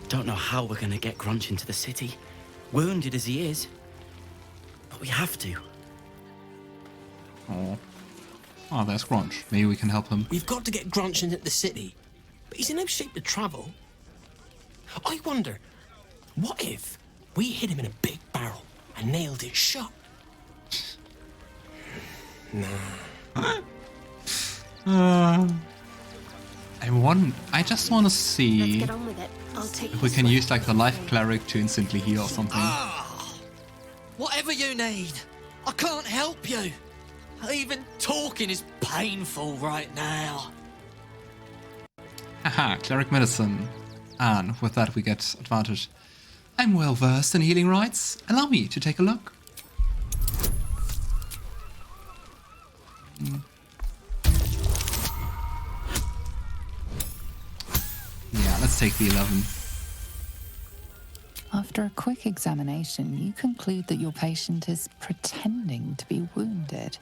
Don't know how we're gonna get Grunch into the city, wounded as he is. But we have to. Oh. Oh, there's Grunch. Maybe we can help him. We've got to get Grunch into the city, but he's in no shape to travel. I wonder, what if we hid him in a big barrel and nailed it shut? Nah. I just want to see Let's get on with it. I'll take if we can use like the life cleric to instantly heal or something. Ah, whatever you need. I can't help you. Even talking is painful right now. Haha, cleric medicine. And with that we get advantage. I'm well versed in healing rites. Allow me to take a look. Yeah, let's take the 11. After a quick examination, you conclude that your patient is pretending to be wounded.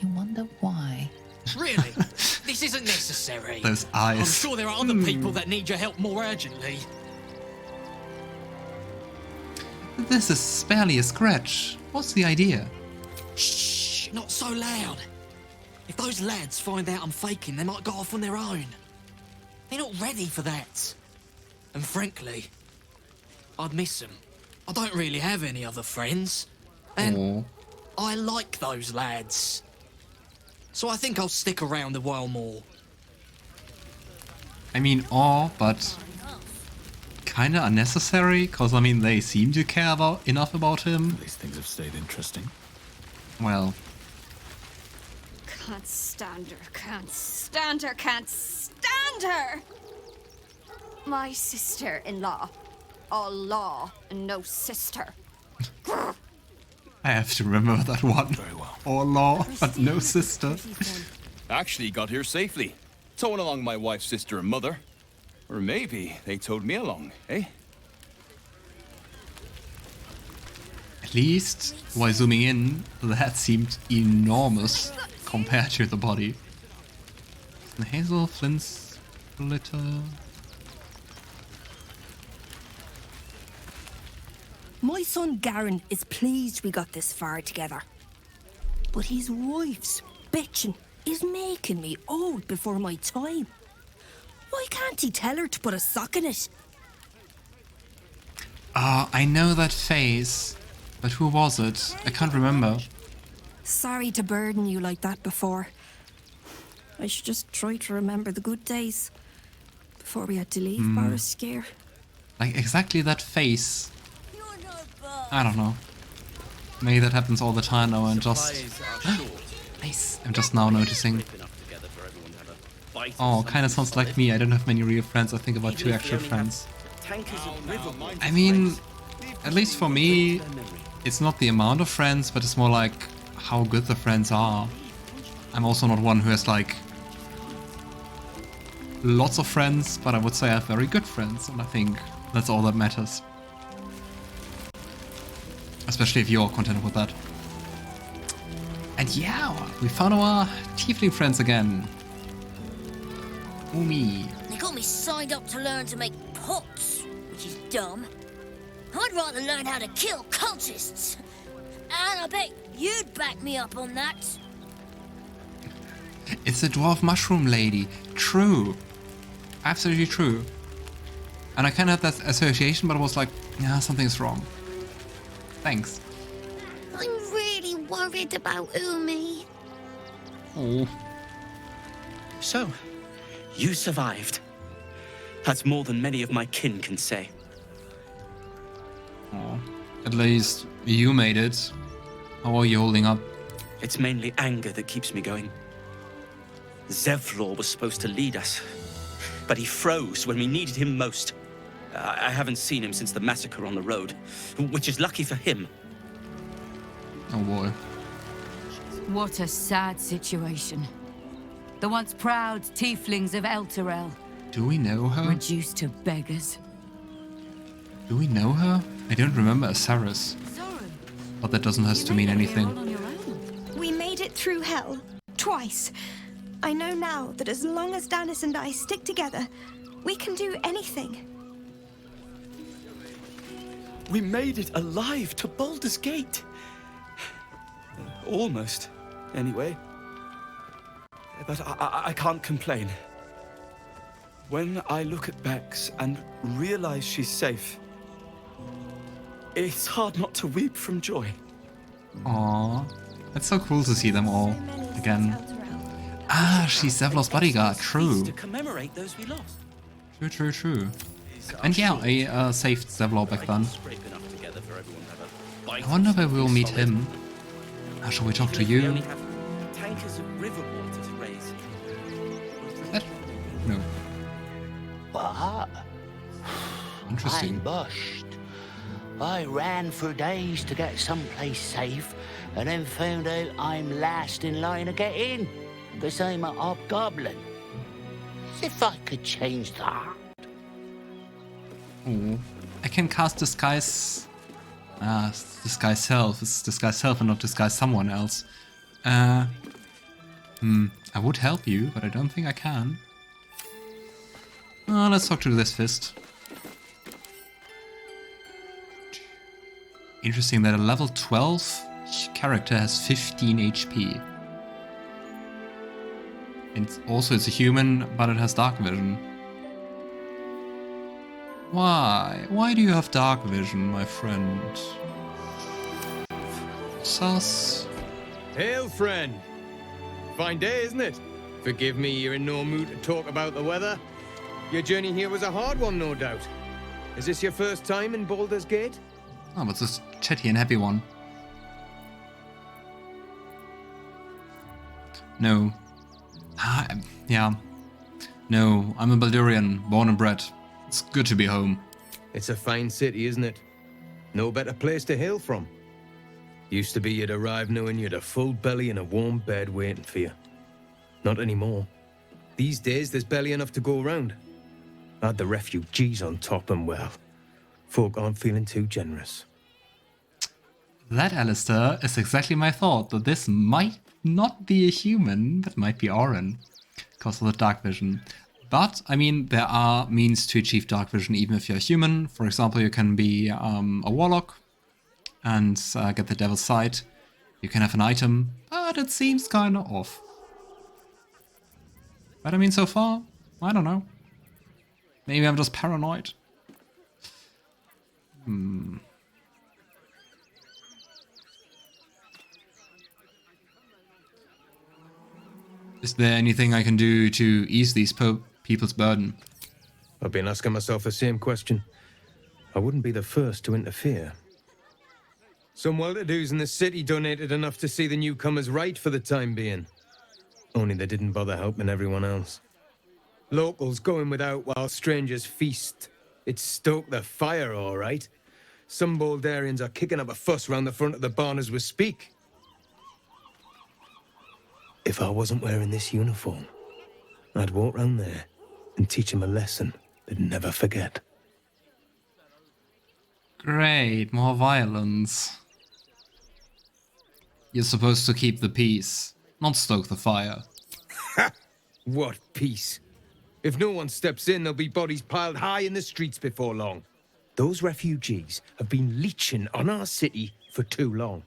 You wonder why. Really? This isn't necessary. Those eyes. I'm sure there are other people that need your help more urgently. This is barely a scratch. What's the idea? Shh, not so loud. If those lads find out I'm faking, they might go off on their own. They're not ready for that. And frankly, I'd miss them. I don't really have any other friends. And I like those lads. So I think I'll stick around a while more. I mean, but kinda unnecessary, because I mean, they seem to care enough about him. These things have stayed interesting. Well, Can't stand her, can't stand her, can't stand her! My sister-in-law. All law and no sister. I have to remember that one. Very well. All law, but no sister. Actually got here safely. Towing along my wife's sister and mother. Or maybe they towed me along, eh? At least, while zooming in, the head seemed enormous compared to the body. And Hazel, Flint's little... My son Garon is pleased we got this far together. But his wife's bitching is making me old before my time. Why can't he tell her to put a sock in it? I know that face. But who was it? I can't remember. Sorry to burden you like that before. I should just try to remember the good days before we had to leave Baraskir. Like exactly that face. I don't know. Maybe that happens all the time now and just... Nice. I'm just now noticing. Oh, kinda sounds like me. I don't have many real friends. I think about 2 actual friends. I mean, at least for me, it's not the amount of friends, but it's more like how good the friends are. I'm also not one who has like lots of friends, but I would say I have very good friends, and I think that's all that matters. Especially if you're content with that. And yeah, we found our Tiefling friends again. Umi. They got me signed up to learn to make pots, which is dumb. I'd rather learn how to kill cultists. And I bet you'd back me up on that. It's the dwarf mushroom lady. True. Absolutely true. And I kind of had that association, but I was like, yeah, something's wrong. Thanks. I'm really worried about Umi. Oh. So, you survived. That's more than many of my kin can say. Oh. At least you made it. How are you holding up? It's mainly anger that keeps me going. Zevlor was supposed to lead us, but he froze when we needed him most. I haven't seen him since the massacre on the road, which is lucky for him. Oh boy. What a sad situation. The once proud Tieflings of Elturel, Do we know her? reduced to beggars. Do we know her? I don't remember Asaris. But that doesn't have to mean anything. We made it through hell. Twice. I know now that as long as Danis and I stick together, we can do anything. We made it alive to Baldur's Gate. Almost, anyway. But I can't complain. When I look at Bex and realize she's safe, it's hard not to weep from joy. Aww. It's so cool to see them all again. Ah, she's Zevlor's bodyguard, true. To commemorate those we lost. True. And yeah, I saved Zevlor back then. I wonder where we'll meet him. Shall we talk to you? Tankers of river water to raise. That? No. What? Interesting. I'm bushed. I ran for days to get someplace safe, and then found out I'm last in line to get in, because I'm a hobgoblin. As if I could change that. Oh. I can cast disguise. Disguise self. It's disguise self and not disguise someone else. I would help you, but I don't think I can. Let's talk to this fist. Interesting that a level 12 character has 15 HP. And also it's a human, but it has dark vision. Why? Why do you have dark vision, my friend? Sus. Hail, friend. Fine day, isn't it? Forgive me, you're in no mood to talk about the weather. Your journey here was a hard one, no doubt. Is this your first time in Baldur's Gate? Oh, but this chatty and happy one. No. Yeah. No, I'm a Baldurian, born and bred. It's good to be home. It's a fine city, isn't it? No better place to hail from. Used to be you'd arrive knowing you'd a full belly and a warm bed waiting for you. Not anymore. These days, there's barely enough to go around. Add the refugees on top and, well, folk aren't feeling too generous. That, Alistair, is exactly my thought, that this might not be a human, but might be Orin, because of the dark vision. But, I mean, there are means to achieve dark vision even if you're a human. For example, you can be a warlock and get the devil's sight. You can have an item, but it seems kind of off. But I mean, so far, I don't know. Maybe I'm just paranoid. Is there anything I can do to ease these people's burden? I've been asking myself the same question. I wouldn't be the first to interfere. Some well-to-dos in the city donated enough to see the newcomers right for the time being. Only they didn't bother helping everyone else. Locals going without while strangers feast. It stoked the fire, all right. Some Baldurians are kicking up a fuss round the front of the barn as we speak. If I wasn't wearing this uniform, I'd walk round there and teach them a lesson they'd never forget. Great, more violence. You're supposed to keep the peace, not stoke the fire. Ha! What peace? If no one steps in, there'll be bodies piled high in the streets before long. Those refugees have been leeching on our city for too long.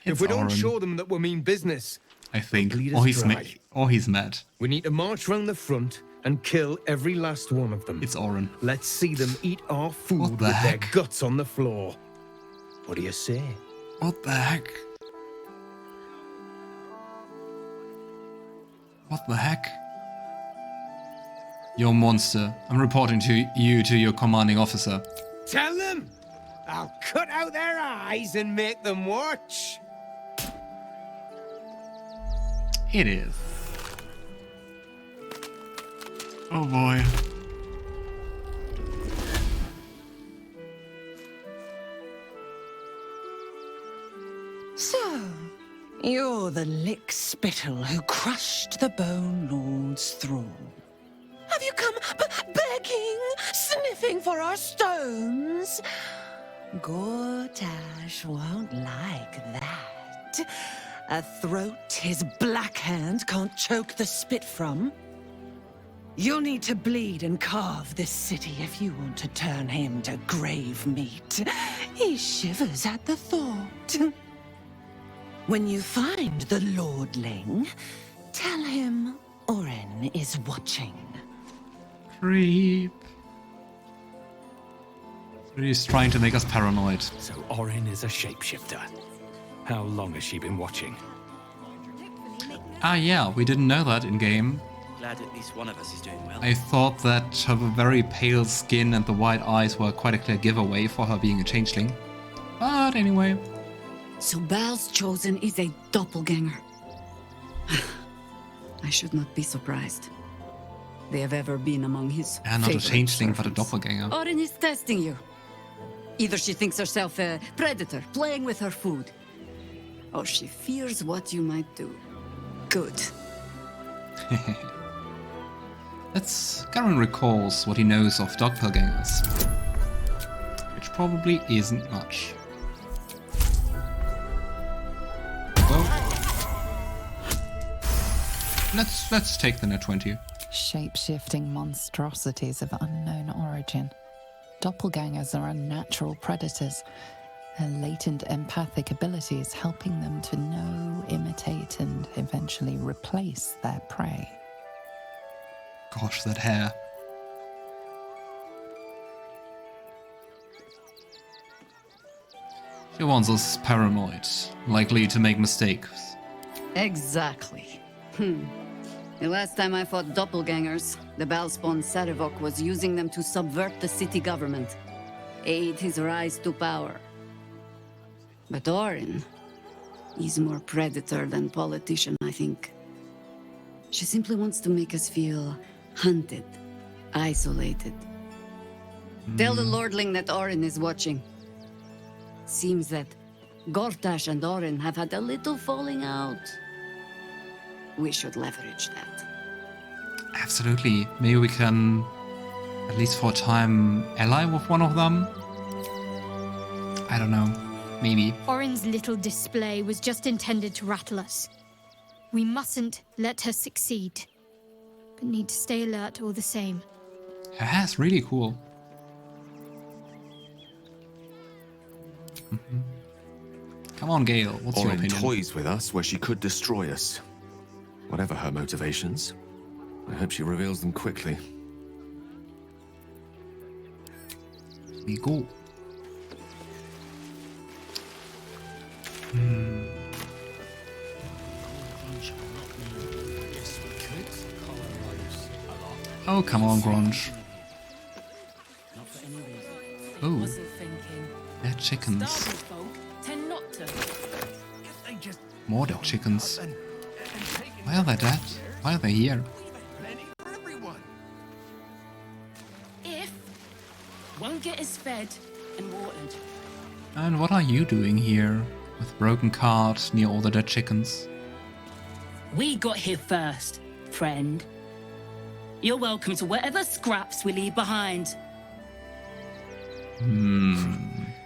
It's if we don't Orin. show them that we mean business, I think, bleed or us he's dry. he's mad. We need to march round the front and kill every last one of them. It's Orin. Let's see them eat our food What with the their heck? guts on the floor. What do you say? What the heck? What the heck? You're a monster. I'm reporting to your commanding officer. Tell them! I'll cut out their eyes and make them watch! It is. Oh boy. So, you're the lick-spittle who crushed the Bone Lord's thrall. Have you come begging, sniffing for our stones? Gortash won't like that. A throat his black hand can't choke the spit from. You'll need to bleed and carve this city if you want to turn him to grave meat. He shivers at the thought. When you find the Lordling, tell him Orin is watching. Creep. He's trying to make us paranoid. So Orin is a shapeshifter. How long has she been watching? Ah yeah, we didn't know that in game. Glad at least one of us is doing well. I thought that her very pale skin and the wide eyes were quite a clear giveaway for her being a changeling. But anyway. So Bal's chosen is a doppelganger. I should not be surprised. They have ever been among his And not a favorite changeling, but a servants. doppelganger. Orin is testing you. Either she thinks herself a predator, playing with her food, or she fears what you might do. Good. Garon recalls what he knows of doppelgangers. Which probably isn't much. Let's take the net 20. Shape-shifting monstrosities of unknown origin. Doppelgangers are unnatural predators, their latent empathic abilities helping them to know, imitate, and eventually replace their prey. Gosh, that hair. She wants us paranoid, likely to make mistakes. Exactly. The last time I fought doppelgangers, the Balspawn Sarevok was using them to subvert the city government, aid his rise to power. But Orin, he's more predator than politician, I think. She simply wants to make us feel hunted, isolated. Tell the Lordling that Orin is watching. Seems that Gortash and Orin have had a little falling out. We should leverage that. Absolutely. Maybe we can, at least for a time, ally with one of them? I don't know. Maybe. Orin's little display was just intended to rattle us. We mustn't let her succeed. But need to stay alert all the same. Her hair's really cool. Come on, Gale. What's your Orin opinion? toys with us where she could destroy us. Whatever her motivations, I hope she reveals them quickly. We go. Oh, come on, Grunge. Oh, they're chickens. More dead chickens. Why are they dead? Why are they here? If won't get us fed and watered. And what are you doing here with broken cart near all the dead chickens? We got here first, friend. You're welcome to whatever scraps we leave behind.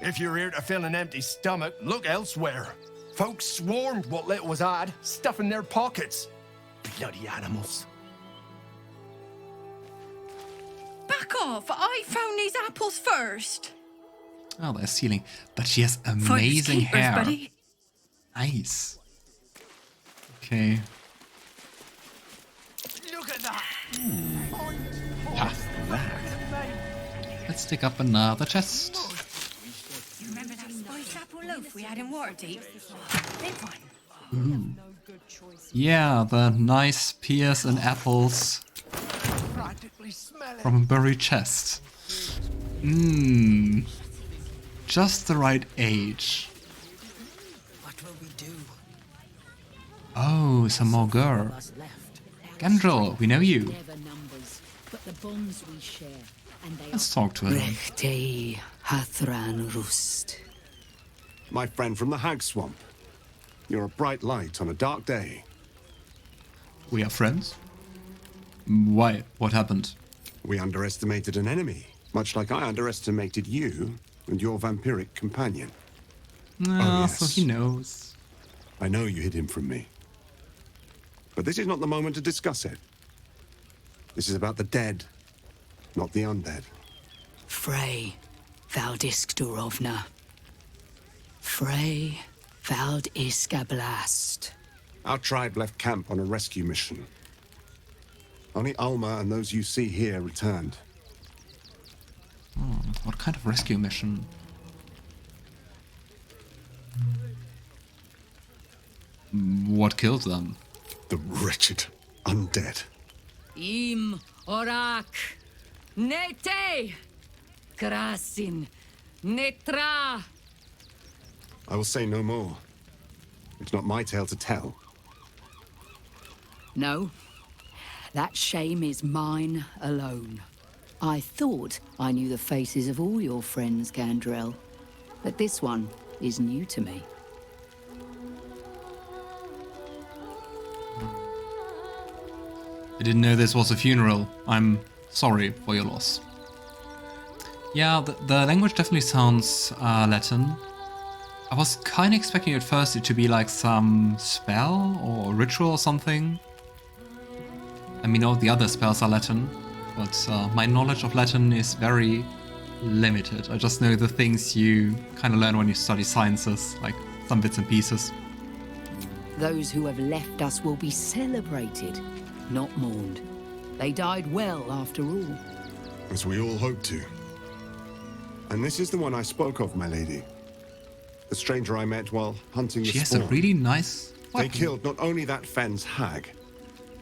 If you're here to fill an empty stomach, look elsewhere. Folks swarmed what little was had, stuffing their pockets. Bloody animals. Back off! I found these apples first. Oh, they're stealing. But she has Finders amazing keepers, hair. buddy. Nice. Okay. Look at that. Ha. Let's dig up another chest. You remember that spiced apple loaf we had in Waterdeep? Big one. Ooh. Yeah, the nice pears and apples from a buried chest. Mmm. Just the right age. What will we do? Oh, some more girl. Gandrel, we know you. Let's talk to her. Rechtei Hathran Rust. My friend from the Hag Swamp. You're a bright light on a dark day. We are friends? Why? What happened? We underestimated an enemy, much like I underestimated you and your vampiric companion. No, so he knows. I know you hid him from me. But this is not the moment to discuss it. This is about the dead, not the undead. Frey, Vald Iskdorovna. Frey, Vald Iskablast. Our tribe left camp on a rescue mission. Only Alma and those you see here returned. What kind of rescue mission? What killed them? The wretched undead. Im Orak. Nete. Krasin. Netra. I will say no more. It's not my tale to tell. No. That shame is mine alone. I thought I knew the faces of all your friends, Gandrel. But this one is new to me. I didn't know this was a funeral. I'm sorry for your loss. Yeah, the language definitely sounds Latin. I was kind of expecting at first it to be like some spell or ritual or something. I mean, all the other spells are Latin, but my knowledge of Latin is very limited. I just know the things you kind of learn when you study sciences, like some bits and pieces. Those who have left us will be celebrated, not mourned. They died well, after all. As we all hope to. And this is the one I spoke of, my lady. The stranger I met while hunting the She has spawn. a really nice weapon. They killed not only that Fenn's hag,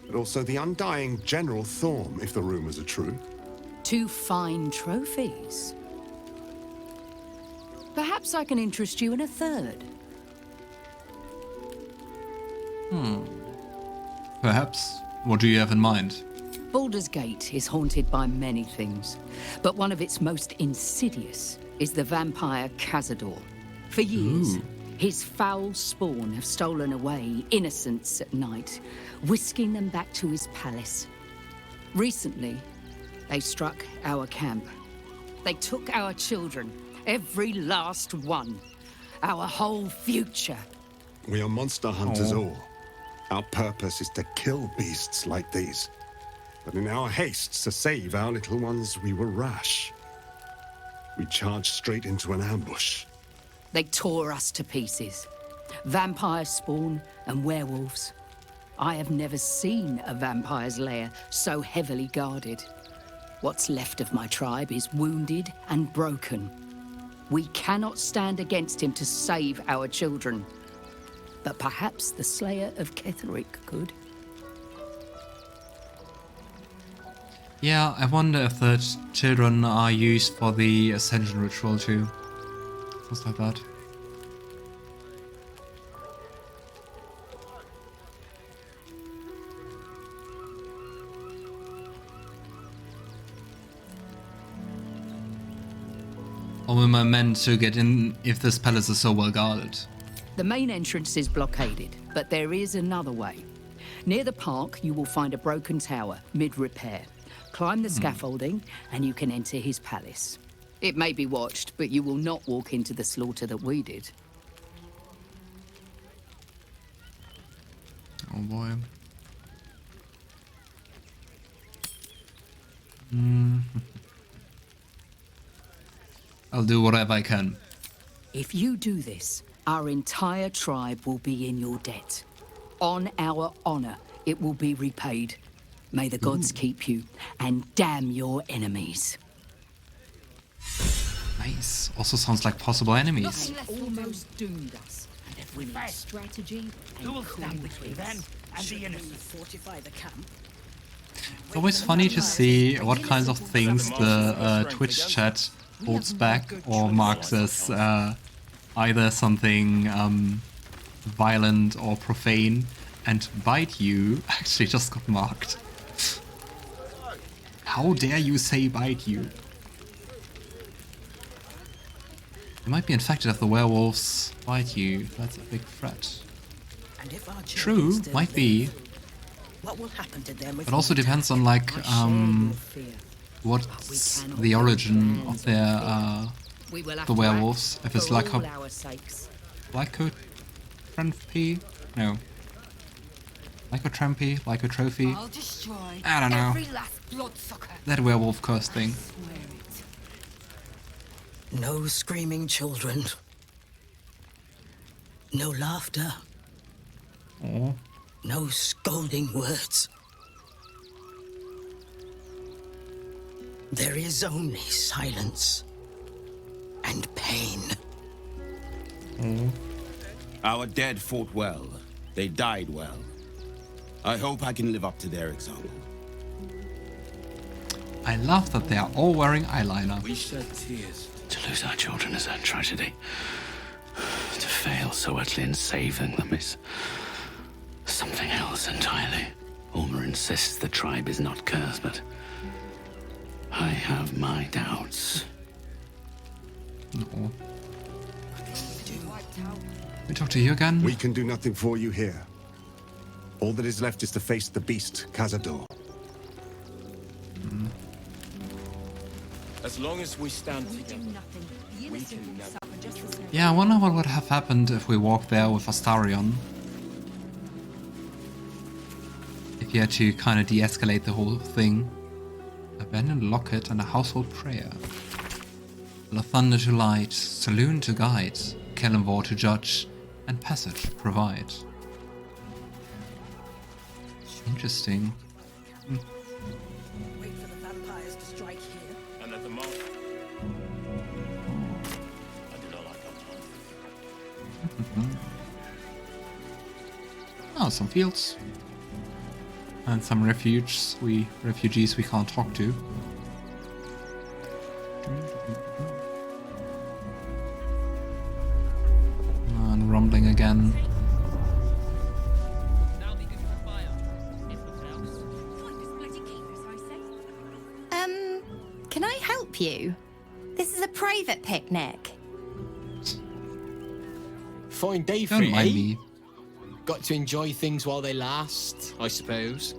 but also the undying General Thorm, if the rumors are true. 2 fine trophies. Perhaps I can interest you in a third. Perhaps. What do you have in mind? Baldur's Gate is haunted by many things, but one of its most insidious is the vampire Cazador. For years, his foul spawn have stolen away innocents at night, whisking them back to his palace. Recently, they struck our camp. They took our children, every last one, our whole future. We are monster hunters all. Our purpose is to kill beasts like these. But in our haste to save our little ones, we were rash. We charged straight into an ambush. They tore us to pieces. Vampire spawn and werewolves. I have never seen a vampire's lair so heavily guarded. What's left of my tribe is wounded and broken. We cannot stand against him to save our children. But perhaps the Slayer of Ketheric could. Yeah, I wonder if the children are used for the Ascension ritual too. Just like that. Or am I meant to get in if this palace is so well guarded? The main entrance is blockaded, but there is another way. Near the park, you will find a broken tower, mid-repair. Climb the scaffolding, and you can enter his palace. It may be watched, but you will not walk into the slaughter that we did. Oh boy. I'll do whatever I can. If you do this, our entire tribe will be in your debt. On our honor, it will be repaid. May the gods keep you, and damn your enemies. Nice. Also sounds like possible enemies. Almost doomed us. And if we need strategy, who will stand between them and the innocent? Fortify the camp. It's always funny to see what kinds of things the Twitch chat holds back or marks as either something violent or profane, and Bite You actually just got marked. How dare you say Bite You? You might be infected if the werewolves bite you. That's a big threat. And if our True, might be. What will happen to them? It also depends on like what's the origin of their the werewolves. If it's like a Blackcoat Friend P? No. Lycotrophy, Lycotrophy. I'll destroy I don't know. every last bloodsucker. That werewolf curse thing. No screaming children. No laughter. Oh. No scolding words. There is only silence and pain. Our dead fought well. They died well. I hope I can live up to their example. I love that they are all wearing eyeliner. We shed tears. To lose our children is a tragedy. To fail so utterly in saving them is something else entirely. Ulmer insists the tribe is not cursed, but I have my doubts. No. We talk to you again? We can do nothing for you here. All that is left is to face the beast, Cazador. As long as we stand together, we can never. Yeah, I wonder what would have happened if we walked there with Astarion. If you had to kind of de-escalate the whole thing. Abandoned locket and a household prayer. La thunder to light, saloon to guide, Kellenvor to judge, and passage provide. Interesting. Wait for the vampires to strike here. And at the moment, I do not like our time. Oh, some fields. And some refugees we can't talk to. And rumbling again. Can I help you? This is a private picnic. Fine day for Don't it, mind eh? me. Got to enjoy things while they last, I suppose.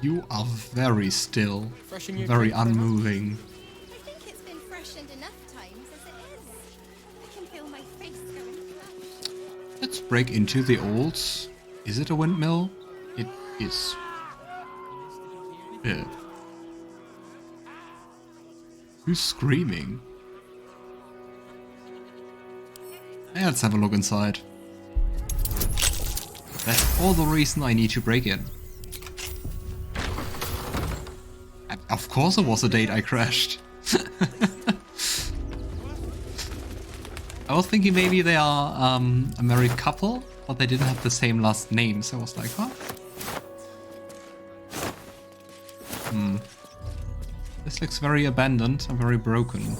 You are very still. Freshen your Very drink, perhaps? unmoving. I think it's been freshened enough times as it is. I can feel my face going flat. Let's break into the olds. Is it a windmill? It is. Yeah. Who's screaming? Yeah, let's have a look inside. That's all the reason I need to break in. Of course it was a date I crashed. I was thinking maybe they are a married couple, but they didn't have the same last name, so I was like, huh? This looks very abandoned and very broken.